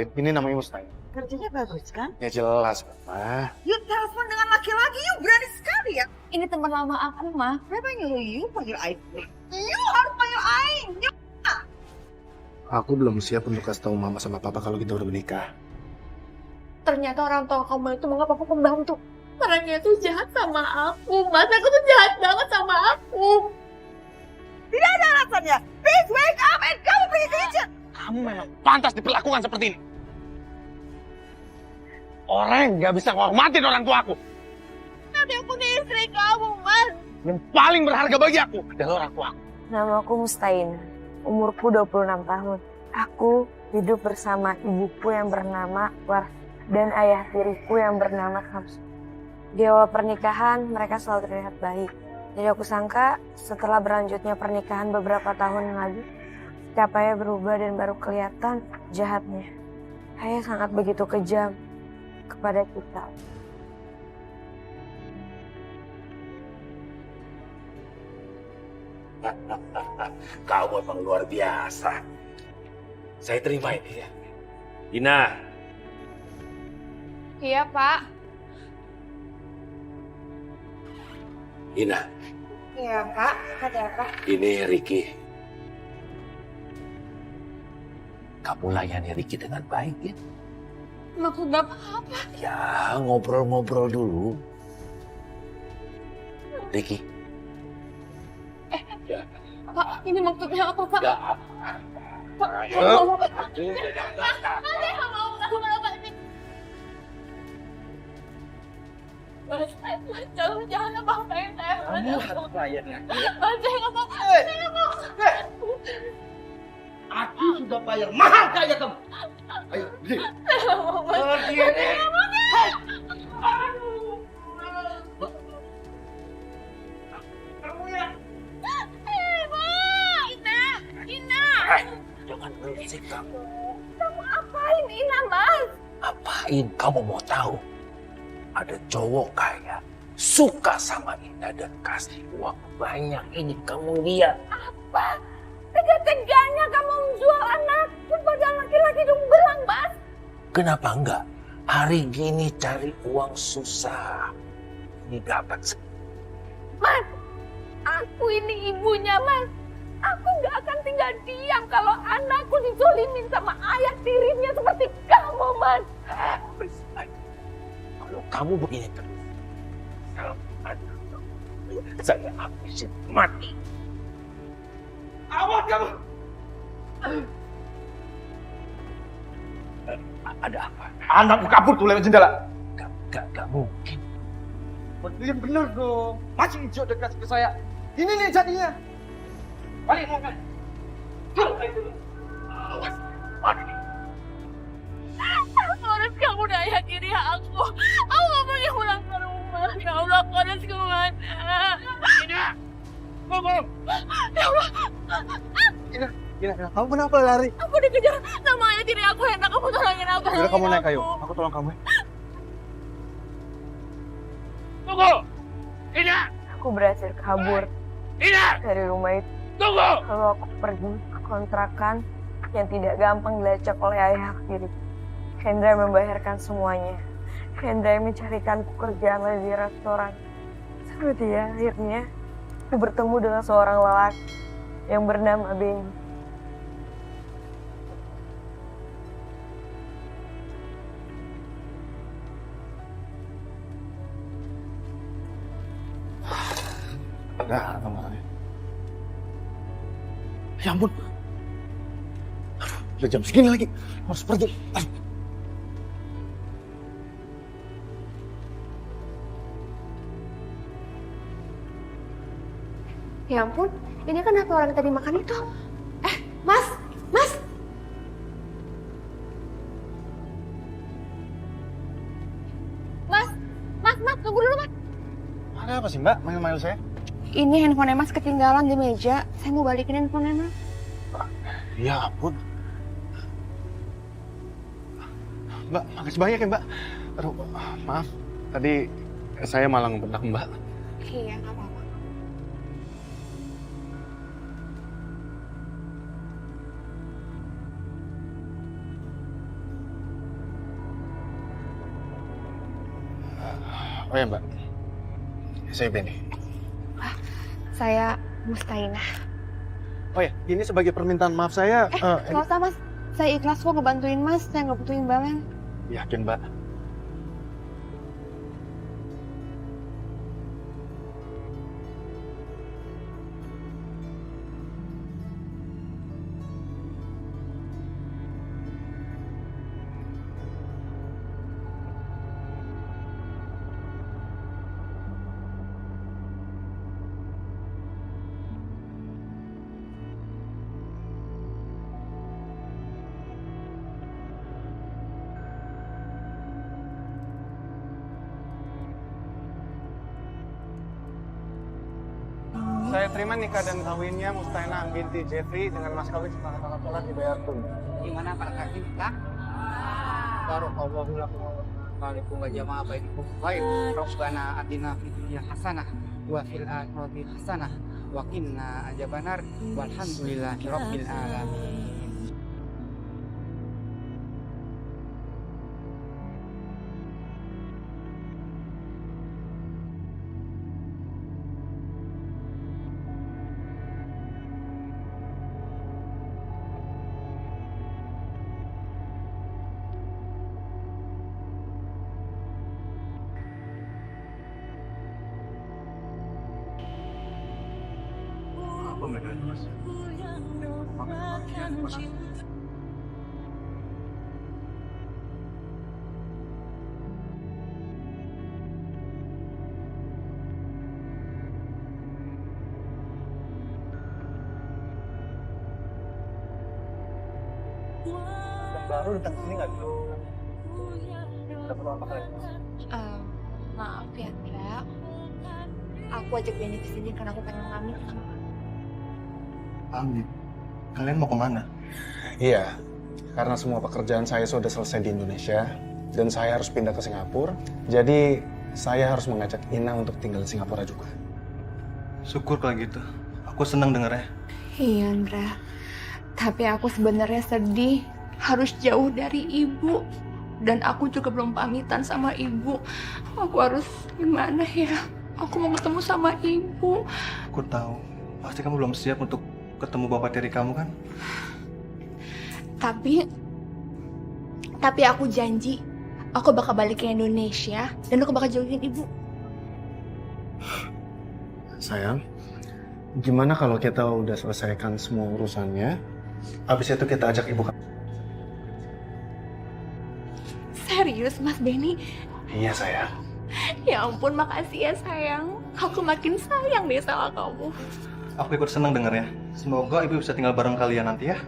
kenalin, ini namanya Mustahil. Kerjanya bagus kan? Ya jelas, Ma. Yuk telepon dengan laki-laki, yuk berani sekali ya. Ini teman lama aku, mah. Kenapa nyuruh yuk panggil Aing? Yuk harus panggil Aing, yuk. Aku belum siap untuk kasih tahu Mama sama Papa kalau kita udah menikah. Ternyata orang tua kamu itu menganggap aku pembantu. Orangnya itu jahat sama aku, Mas. Aku tuh jahat banget sama aku. Tidak ada alasannya. Please wake up and kamu pergi ke kitchen. Kamu memang pantas diperlakukan seperti ini. Orang yang gak bisa menghormatin orang tua aku. Tapi aku nih istri kamu, Mas. Yang paling berharga bagi aku adalah orang tua aku. Nama aku Mustaina. Umurku 26 tahun. Aku hidup bersama ibuku yang bernama War dan ayah tiriku yang bernama Kamsu. Di awal pernikahan, mereka selalu terlihat baik. Jadi aku sangka setelah berlanjutnya pernikahan beberapa tahun lagi, sikap ayah berubah dan baru kelihatan jahatnya. Ayah sangat begitu kejam kepada kita. Kamu emang luar biasa. Saya terima ini ya. Ina, Iya, Pak. Ina, Iya, Pak. Ada apa? ini Ricky. Kamu layani Ricky dengan baik ya. Maksud Bapak apa? Ya, ngobrol-ngobrol dulu. Ricky. Ya. Pak, ini maksudnya apa, Pak? Ya. Pak, Ayo. saya nggak mau apa ini. Mas, jangan apa-apain saya. Kamu harus bayar ya. Mas, saya nggak mau. Saya nggak mau. Aku sudah bayar mahal kaya kamu. Ayo, beli. Saya nggak mau, Mas. Pergi ini. Jangan berisik kamu. Kamu apain, Ina, Mas? Apain kamu mau tahu? Ada cowok kaya suka sama Ina dan kasih uang banyak. Ini kamu lihat. Apa? Tega-teganya kamu menjual anak kepada laki-laki dong belang, Mas. Kenapa enggak? Hari gini cari uang susah. Ini dapat. Mas, aku ini ibunya, Mas. Aku nggak akan tinggal diam kalau anakku dizolimin sama ayah tirinya seperti kamu, Mas. Kalau kamu begini terus, saya habisin mati. Awas kamu! Ada apa? Anakmu kabur tuh lewat jendela. Gak mungkin. Yang bener dong. Masih hijau dekat ke saya. Ini nih jadinya. Balik mau kan? Awas, mati. Aku harus kamu dan ayah tiri aku. Aku nggak boleh pulang ke rumah. Ya Allah, aku harus kemana? Tidak! Tunggu! Ya Allah, Gina, kamu kenapa lari? aku dikejar sama ayah tiri aku. Enak, kamu tolongin aku. Udah kamu naik, aku. ayo. Aku tolong kamu. Tunggu! Tidak! Aku berhasil kabur Tidak! dari rumah itu. Tunggu! Lalu aku pergi ke kontrakan yang tidak gampang dilacak oleh ayah tiri. Hendra membayarkan semuanya. Hendra mencarikan pekerjaan di restoran. Seperti ya, akhirnya aku bertemu dengan seorang lelaki yang bernama Benny. Enggak, kamu. Ya ampun. Aduh, udah jam segini lagi. Harus pergi. Aduh. Ya ampun, ini kan apa orang tadi makan itu? Mas, Mas. Mas, tunggu dulu, Mas. Ada apa sih, Mbak? Manggil-manggil saya? Ini handphone Mas ketinggalan di meja. Saya mau balikin handphone Mas. Ya ampun. Mbak, makasih banyak ya, Mbak. Aduh, maaf. Tadi saya malah ngebentak Mbak. Iya, nggak apa-apa. Oh ya Mbak, saya Benny. Saya Mustainah. Oh ya, ini sebagai permintaan maaf saya. Nggak usah mas, saya ikhlas kok ngebantuin mas, saya nggak butuh imbalan. Yakin Mbak? Saya terima nikah dan kawinnya Mustainah binti Jeffrey dengan mas kawin sepakat alat dibayar tunai. Gimana para kaki kita? Barakallahu lakum wa lakum wa jama'a bainakum khair. Rabbana atina fid dunya hasanah wa fil akhirati hasanah wa qina adzabannar. Walhamdulillahi rabbil alamin. Baru datang sini nggak dulu? Ada perlu apa kalian? Maaf ya Andra, aku ajak Benny ke sini karena aku pengen ngambil sama kamu. Amin. Kalian mau kemana? Iya, karena semua pekerjaan saya sudah selesai di Indonesia dan saya harus pindah ke Singapura. Jadi saya harus mengajak Ina untuk tinggal di Singapura juga. Syukur kalau gitu. Aku senang dengarnya. Iya Andra, tapi aku sebenarnya sedih harus jauh dari ibu. Dan aku juga belum pamitan sama ibu. Aku harus gimana ya? Aku mau ketemu sama ibu. Aku tahu, pasti kamu belum siap untuk ketemu bapak tiri kamu kan? Tapi aku janji, aku bakal balik ke Indonesia dan aku bakal jauhin ibu. Sayang, gimana kalau kita udah selesaikan semua urusannya, habis itu kita ajak ibu kamu? Serius Mas Benny? Iya sayang. Ya ampun, makasih ya sayang. Aku makin sayang deh sama kamu. Aku ikut senang dengarnya. Semoga ibu bisa tinggal bareng kalian nanti ya.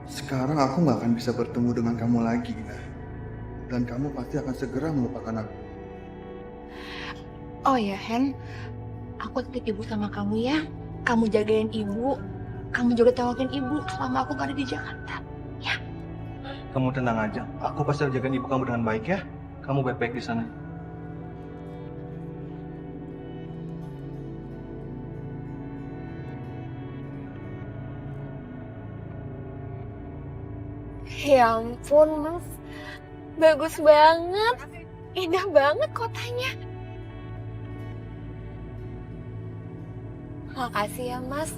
Sekarang aku nggak akan bisa bertemu dengan kamu lagi, Ina. Dan kamu pasti akan segera melupakan aku. Oh ya Hen, aku titip ibu sama kamu ya. Kamu jagain ibu, kamu juga tengokin ibu selama aku gak ada di Jakarta. Ya. Kamu tenang aja. Aku pasti akan jagain ibu kamu dengan baik ya. Kamu baik-baik di sana. Ya ampun Mas, bagus banget, indah banget kotanya. Makasih ya Mas,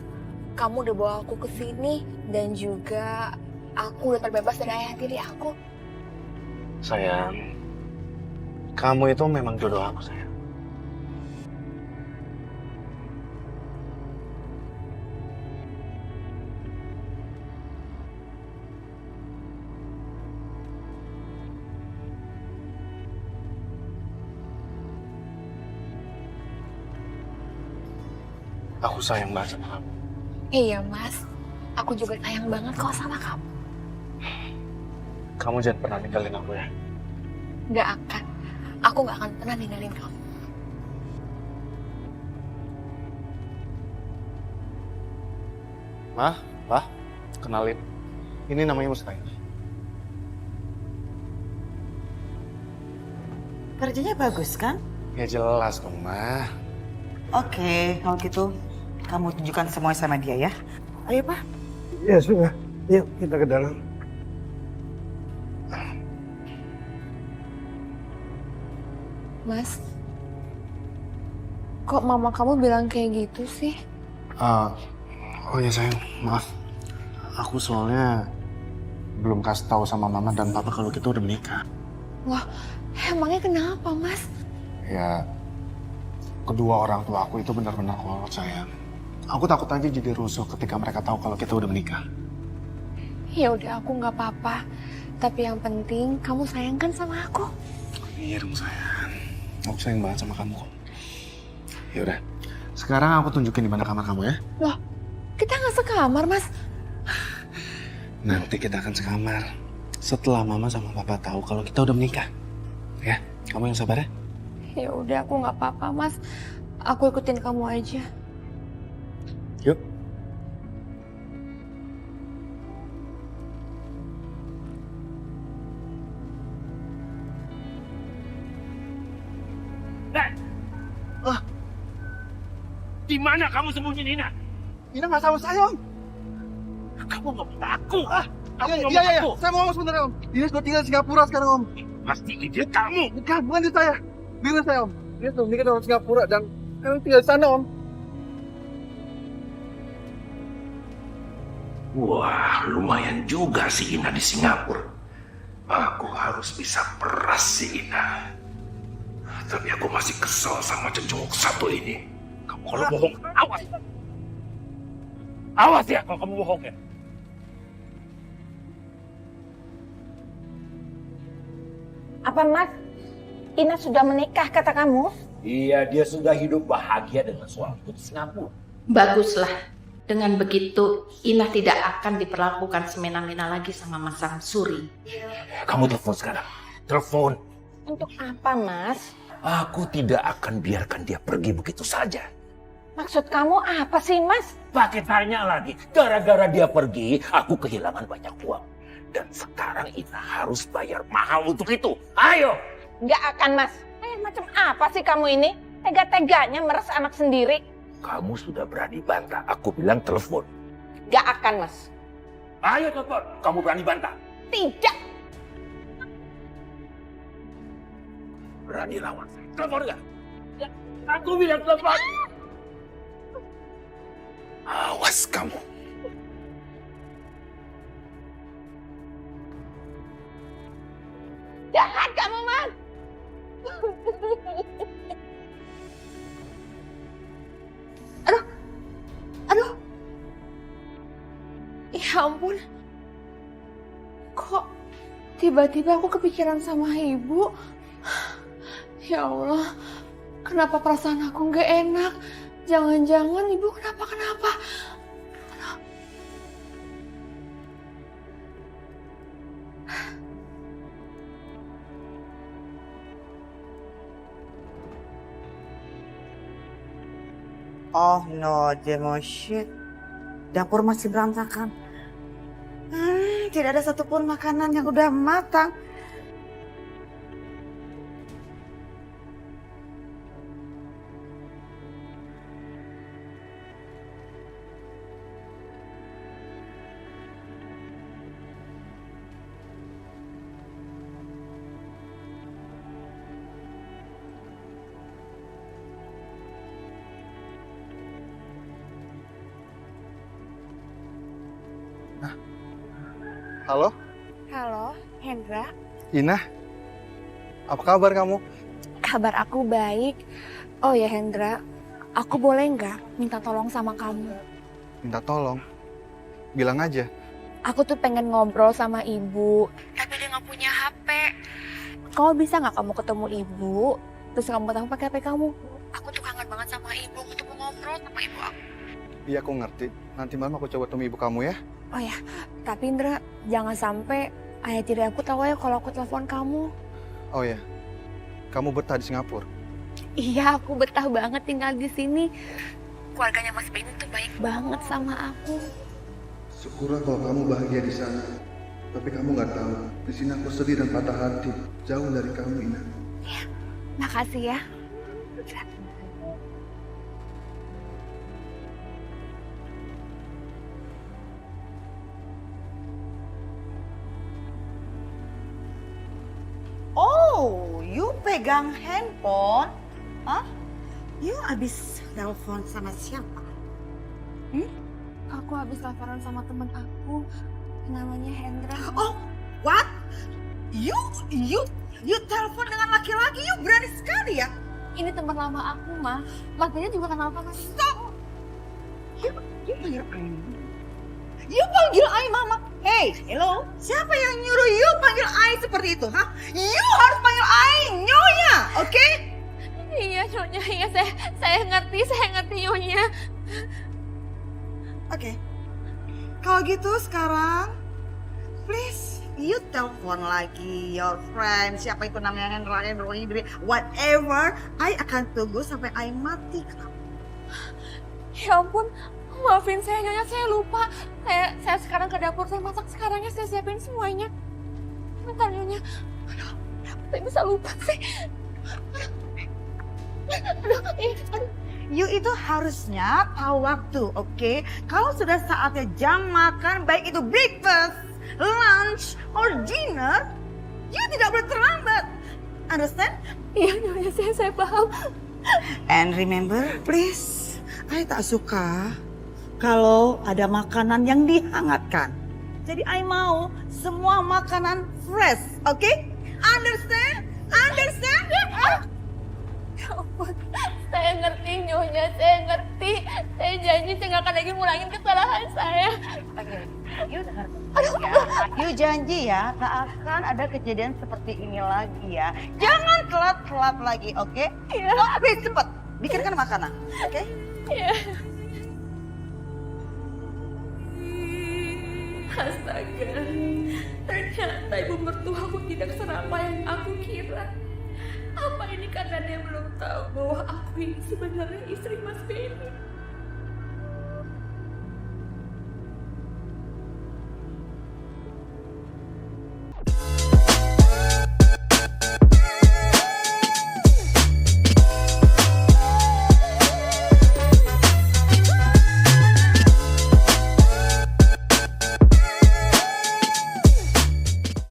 kamu udah bawa aku ke sini dan juga aku udah terbebas dari ayah tiri aku. Sayang, kamu itu memang jodoh aku sayang. Aku sayang banget sama kamu. Iya Mas, aku juga sayang banget kok sama kamu. Kamu jangan pernah ninggalin aku ya. Gak akan, aku gak akan pernah ninggalin kamu. Pak, kenalin. Ini namanya Mustainah. Kerjanya bagus kan? Ya jelas dong, Ma. Oke, kalau gitu kamu tunjukkan semua sama dia ya. Ayo Pak. Ya sudah, yuk kita ke dalam. Mas, kok mama kamu bilang kayak gitu sih? Oh ya sayang, maaf. Aku soalnya belum kasih tahu sama mama dan papa kalau kita udah menikah. Wah, emangnya kenapa, Mas? Ya, kedua orang tua aku itu benar-benar kolot sayang. Aku takut aja jadi rusuh ketika mereka tahu kalau kita udah menikah. Ya udah, aku nggak apa-apa. Tapi yang penting kamu sayang kan sama aku. Iya dong sayang. Aku sayang banget sama kamu kok. Ya udah. Sekarang aku tunjukin di mana kamar kamu ya. Loh, kita nggak sekamar, Mas. Nanti kita akan sekamar setelah mama sama papa tahu kalau kita udah menikah. Ya, kamu yang sabar ya. Ya udah, aku nggak apa-apa, Mas. Aku ikutin kamu aja. Yuk. Di mana kamu sembunyi Nina? Ina nggak sama saya, Om. Kamu ngomong aku. Kamu ngomong Iya. aku. Saya mau ngomong sebentar, Om. Ina sudah tinggal di Singapura sekarang, Om. Pasti ide kamu. Bukan itu saya. Dengar saya, Om. Dia sudah menikah dengan Singapura dan sekarang tinggal di sana, Om. Wah, lumayan juga si Ina di Singapura. Aku harus bisa peras si Ina. Tapi aku masih kesel sama cecunguk satu ini. Kamu kalau bohong, awas. Awas ya kalau kamu bohong ya. Apa Mas? Ina sudah menikah kata kamu? Iya, dia sudah hidup bahagia dengan suamiku di Singapura. Baguslah. Dengan begitu, Ina tidak akan diperlakukan semena-mena lagi sama Mas Samsuri. Kamu telepon sekarang. Telepon. Untuk apa Mas? Aku tidak akan biarkan dia pergi begitu saja. Maksud kamu apa sih Mas? Pakai tanya lagi. Gara-gara dia pergi, aku kehilangan banyak uang. Dan sekarang Ina harus bayar mahal untuk itu. Ayo! Nggak akan Mas. Macam apa sih kamu ini? Tega-teganya meres anak sendiri. Kamu sudah berani bantah. Aku bilang telepon. Nggak akan Mas. Ayo telepon. Kamu berani bantah. Tidak. Berani lawan saya. Telepon nggak? Ya, aku bilang telepon. Awas kamu. Jahat kamu Mas. Aduh. Ya ampun. Kok tiba-tiba aku kepikiran sama ibu? Ya Allah, kenapa perasaan aku nggak enak? Jangan-jangan ibu kenapa-kenapa? Oh no, Jemoshit. Dapur masih berantakan. Tidak ada satupun makanan yang udah matang. Halo, Halo, Hendra. Ina. Apa kabar kamu? Kabar aku baik. Oh ya Hendra, aku boleh nggak minta tolong sama kamu? Minta tolong. Bilang aja. Aku tuh pengen ngobrol sama ibu, tapi dia nggak punya HP. Kamu bisa nggak kamu ketemu ibu, terus kamu tahu pakai HP kamu? Aku tuh kangen banget sama ibu, aku tuh mau ngobrol sama ibu aku. Iya, aku ngerti. Nanti malam aku coba temui ibu kamu ya. Oh ya, tapi Indra, jangan sampai ayah tiri aku tahu ya kalau aku telepon kamu. Oh ya, kamu betah di Singapura? Iya, aku betah banget tinggal di sini. Keluarganya Mas Benny tuh baik banget sama aku. Syukurlah kalau kamu bahagia di sana. Tapi kamu nggak tahu, di sini aku sedih dan patah hati. Jauh dari kamu, Ina. Ya, makasih ya. Oh, you pegang handphone? Hah? You habis telepon sama siapa? Aku habis teleponan sama temen aku. Namanya Hendra. Oh, what? You telepon dengan laki-laki? You berani sekali ya? Ini teman lama aku, Ma. Lakinya juga kenal sama aku. Stop! You panggil I. You panggil I mama. Hey, hello. Siapa yang nyuruh you panggil I seperti itu, hah? You harus panggil I nyonya, oke? Iya, Nyonya. Iya, saya ngerti Nyonya. Oke. Kalau gitu sekarang, please you telepon lagi your friend, siapa itu namanya Hendra, whatever. I akan tunggu sampai I mati. Ya ampun, maafin saya Nyonya, saya lupa. Saya sekarang ke dapur, saya masak sekarang ya, saya siapin semuanya. Bentar Nyonya. Aduh, saya bisa lupa sih. You itu harusnya tahu waktu, oke? Kalau sudah saatnya jam makan, baik itu breakfast, lunch, or dinner, you tidak boleh terlambat. Understand? Iya Nyonya, saya paham. And remember, please, I tak suka kalau ada makanan yang dihangatkan. Jadi I mau semua makanan fresh, oke? Understand? Understand? Ya ampun, saya ngerti Nyonya, saya ngerti. Saya janji saya nggak akan lagi ngulangin kesalahan saya. Oke, you dengar ya. You janji ya, tak akan ada kejadian seperti ini lagi ya. Jangan telat-telat lagi, oke? Iya. Please cepet, bikinkan makanan, oke? Iya. Astaga, ternyata ibu mertuaku tidak seramah yang aku kira. Apa ini karena dia belum tahu bahwa aku ini sebenarnya istri Mas Benny?